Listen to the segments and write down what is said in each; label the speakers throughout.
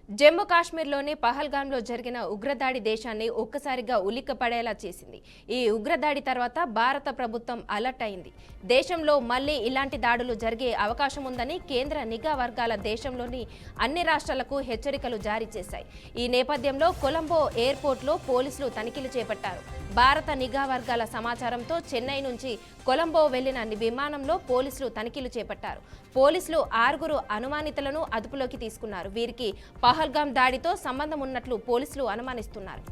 Speaker 1: జమ్మూ కాశ్మీర్లోని పహల్గాంలో జరిగిన ఉగ్రదాడి దేశాన్ని ఒక్కసారిగా ఉలిక్కిపడేలా చేసింది. ఈ ఉగ్రదాడి తర్వాత భారత ప్రభుత్వం అలర్ట్ అయింది. దేశంలో మళ్లీ ఇలాంటి దాడులు జరిగే అవకాశం ఉందని కేంద్ర నిఘా వర్గాల దేశంలోని అన్ని రాష్ట్రాలకు హెచ్చరికలు జారీ చేశాయి. ఈ నేపథ్యంలో కొలంబో ఎయిర్పోర్ట్లో పోలీసులు తనిఖీలు చేపట్టారు. భారత నిఘా వర్గాల సమాచారంతో చెన్నై నుంచి కొలంబో వెళ్లిన విమానంలో పోలీసులు తనిఖీలు చేపట్టారు. పోలీసులు 6 అనుమానితులను అదుపులోకి తీసుకున్నారు. వీరికి పహల్గాం దాడితో సంబంధం ఉన్నట్లు పోలీసులు అనుమానిస్తున్నారు.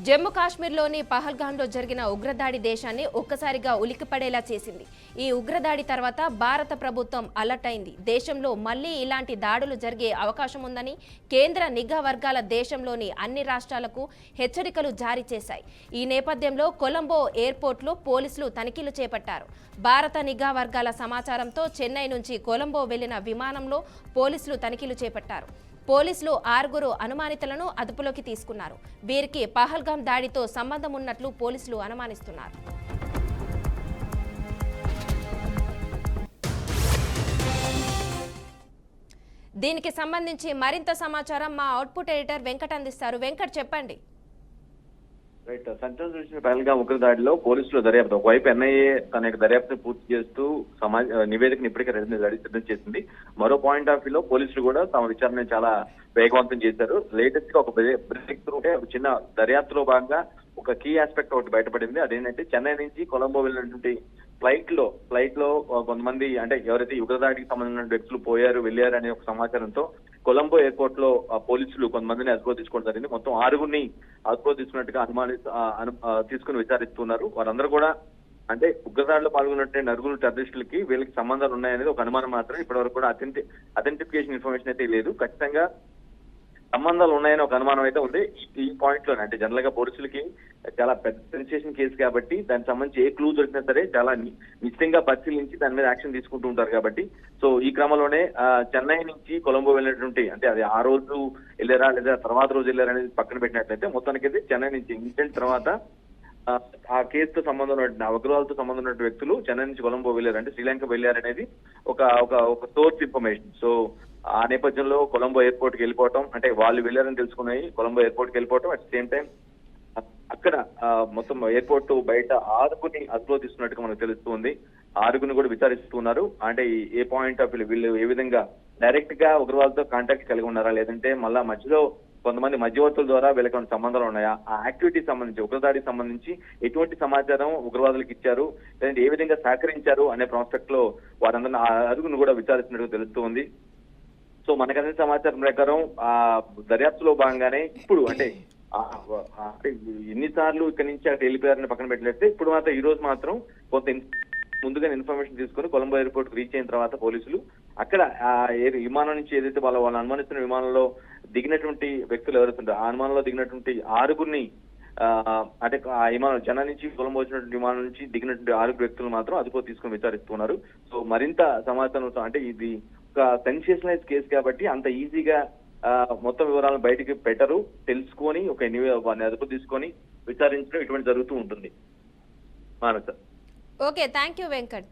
Speaker 1: జమ్మూ కాశ్మీర్లోని పహల్గాంలో జరిగిన ఉగ్రదాడి దేశాన్ని ఒక్కసారిగా ఉలిక్కిపడేలా చేసింది. ఈ ఉగ్రదాడి తర్వాత భారత ప్రభుత్వం అలర్ట్ అయింది. దేశంలో మళ్లీ ఇలాంటి దాడులు జరిగే అవకాశం ఉందని కేంద్ర నిఘా వర్గాల దేశంలోని అన్ని రాష్ట్రాలకు హెచ్చరికలు జారీ చేశాయి. ఈ నేపథ్యంలో కొలంబో ఎయిర్పోర్ట్లో పోలీసులు తనిఖీలు చేపట్టారు. భారత నిఘా వర్గాల సమాచారంతో చెన్నై నుంచి కొలంబో వెళ్లిన విమానంలో పోలీసులు తనిఖీలు చేపట్టారు. పోలీసులు 6 అనుమానితులను అదుపులోకి తీసుకున్నారు. వీరికి పహల్గాం దాడితో సంబంధం ఉన్నట్లు పోలీసులు అనుమానిస్తున్నారు. దీనికి సంబంధించి మరింత సమాచారం మా అవుట్పుట్ ఎడిటర్ వెంకట్ అందిస్తారు. వెంకట్, చెప్పండి.
Speaker 2: రైట్, సెంట్రల్ జుడిషియల్ పహల్గాం ఉగ్రదాడిలో పోలీసులు దర్యాప్తు ఒకవైపు ఎన్ఐఏ తన యొక్క దర్యాప్తును పూర్తి చేస్తూ నివేదికను ఇప్పటికే సిద్ధం చేసింది. మరో పాయింట్ ఆఫ్ వ్యూలో పోలీసులు కూడా తమ విచారణ చాలా వేగవంతం చేశారు. లేటెస్ట్ గా ఒక బ్రేక్ త్రూ ఒక చిన్న దర్యాప్తులో భాగంగా ఒక కీ ఆస్పెక్ట్ ఒకటి బయటపడింది. అదేంటంటే చెన్నై నుంచి కొలంబో వెళ్ళినటువంటి ఫ్లైట్ లో కొంతమంది, అంటే ఎవరైతే ఉగ్రదాడికి సంబంధించిన వ్యక్తులు వెళ్లారు అనే ఒక సమాచారంతో కొలంబో ఎయిర్పోర్ట్ లో పోలీసులు కొంతమందిని అదుపులో తీసుకోవడం జరిగింది. మొత్తం 6 అదుపులో తీసుకున్నట్టుగా తీసుకుని విచారిస్తున్నారు. వారందరూ కూడా అంటే ఉగ్రదాడిలో పాల్గొన్నట్టే నలుగురు టెర్రరిస్టులకి వీళ్ళకి సంబంధాలు ఉన్నాయనేది ఒక అనుమానం మాత్రం. ఇప్పటివరకు కూడా అథెంటిఫికేషన్ ఇన్ఫర్మేషన్ అయితే లేదు. ఖచ్చితంగా సంబంధాలు ఉన్నాయని ఒక అనుమానం అయితే ఉంది. ఈ పాయింట్ లోనే అంటే జనరల్ గా పోలీసులకి చాలా పెద్ద సెన్సేషన్ కేసు కాబట్టి దానికి సంబంధించి ఏ క్లూ దొరికినా సరే చాలా నిశ్చితంగా పరిశీలించి దాని మీద యాక్షన్ తీసుకుంటూ ఉంటారు కాబట్టి, సో ఈ క్రమంలోనే చెన్నై నుంచి కొలంబో వెళ్ళినటువంటి, అంటే అది ఆ రోజు వెళ్ళారా లేదా తర్వాత రోజు వెళ్ళారా అనేది పక్కన పెట్టినట్లయితే మొత్తానికైతే చెన్నై నుంచి ఇన్సిడెంట్ తర్వాత ఆ కేసుతో సంబంధం ఉన్న ఉగ్రవాదులతో సంబంధం ఉన్న వ్యక్తులు చెన్నై నుంచి కొలంబో వెళ్ళారు, అంటే శ్రీలంక వెళ్ళారనేది ఒక సోర్స్ ఇన్ఫర్మేషన్. సో ఆ నేపథ్యంలో కొలంబో ఎయిర్పోర్ట్ కి వెళ్ళిపోవటం, అంటే వాళ్ళు వెళ్ళారని తెలుసుకున్నాయి, కొలంబో ఎయిర్పోర్ట్ కి వెళ్ళిపోవటం, అట్ సేమ్ టైం అక్కడ మొత్తం ఎయిర్పోర్ట్ బయట 6 అదుపులో తీసుకున్నట్టుగా మనకు తెలుస్తుంది. 6 కూడా విచారిస్తున్నారు. అంటే ఏ పాయింట్ ఆఫ్ వీళ్ళు ఏ విధంగా డైరెక్ట్ గా ఉగ్రవాదులతో కాంటాక్ట్ కలిగి ఉన్నారా, లేదంటే మళ్ళా మధ్యలో కొంతమంది మధ్యవర్తుల ద్వారా వీళ్ళకి సంబంధాలు ఉన్నాయా, ఆ యాక్టివిటీ సంబంధించి ఉగ్రదాడికి సంబంధించి ఎటువంటి సమాచారం ఉగ్రవాదులకు ఇచ్చారు, లేదంటే ఏ విధంగా సహకరించారు అనే ప్రాస్పెక్ట్ లో వారందరినీ 6 కూడా విచారిస్తున్నట్టుగా తెలుస్తుంది. సో మనకనే సమాచారం ప్రకారం ఆ దర్యాప్తులో భాగంగానే ఇప్పుడు అంటే ఎన్నిసార్లు ఇక్కడి నుంచి అక్కడ వెళ్ళిపోయారని పక్కన పెట్టినట్టే ఇప్పుడు మాత్రం ఈ రోజు మాత్రం కొంత ముందుగా ఇన్ఫర్మేషన్ తీసుకుని కొలంబో ఎయిర్పోర్ట్ రీచ్ అయిన తర్వాత పోలీసులు అక్కడ విమానం నుంచి ఏదైతే వాళ్ళు అనుమానిస్తున్న విమానంలో దిగినటువంటి వ్యక్తులు ఎవరైతుంటారో ఆ అనుమానంలో దిగినటువంటి 6 అంటే ఆ విమానం చెన్నై నుంచి కొలంబో వచ్చినటువంటి విమానం నుంచి దిగినటువంటి 6 వ్యక్తులు మాత్రం అదుపులో తీసుకుని విచారిస్తున్నారు. సో మరింత సమాచారం, అంటే ఇది ఒక సెన్సేషనలైజ్ కేసు కాబట్టి అంత ఈజీగా మొత్తం వివరాలను బయటికి పెట్టరు, తెలుసుకొని వారిని అదుపు తీసుకొని విచారించడం ఇటువంటి జరుగుతూ ఉంటుంది. Manasa.
Speaker 1: Okay, thank you Venkat.